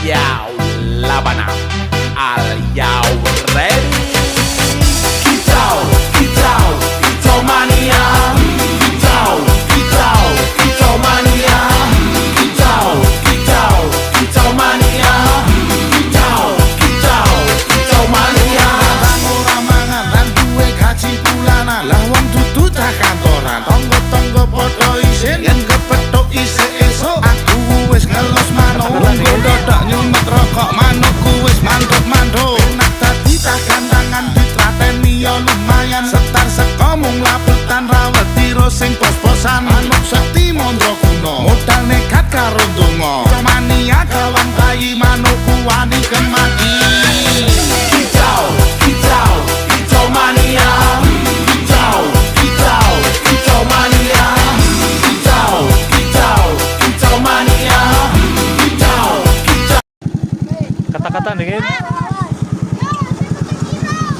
Yo, Labana, are you ready? Kicau, kicau, kicau mania. Kicau, kicau, kicau mania. Kicau, kicau, kicau mania. Kicau, kicau, kicau mania. Ora mangan lan duwe gaji bulanan, lah wong dudu cah kantoran. Tonggo-tonggo padha isin yen kepethuk isih esuk. Aku wis ngelos manuk, ndodok nyumet rokok manukku wis mantuk-mantuk. Enak dadi cah gandangan ditrateni ya lumayan. Setar seko mung labetan rawet tiro sing pos-posan. Manuk sekti mondro kuno, modal nekat karo donga. Mania kawan bayi manukku wani kemati. Kicau, kicau, kicau mania. Kicau, kicau, kicau mania. Kicau, kicau, kicau mania. Kicau, kicau. Kata-kata nih.